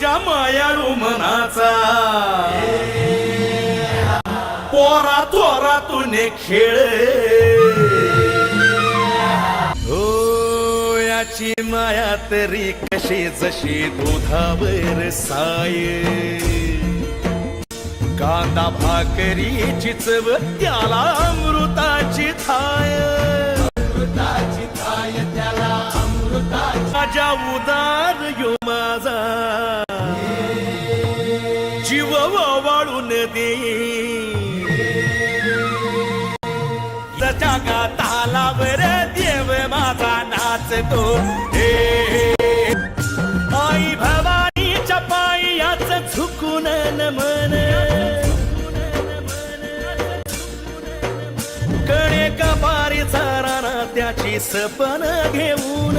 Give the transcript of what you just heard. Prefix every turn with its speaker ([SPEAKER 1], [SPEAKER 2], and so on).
[SPEAKER 1] मायाळू मनाचा पोरा थोरातून खेळ हो याची माया तरी कशी जशी दुधावर साय कांदा भाकरीची चव त्याला अमृताची थाय त्याला माझ्या उदार यो माझा जीव वाळून दे जगा तालावर देव माझा नाचतो आई भवानीच्या पायाच झुकून नमन कडे कपारीचा राणा त्याची सपन घेऊन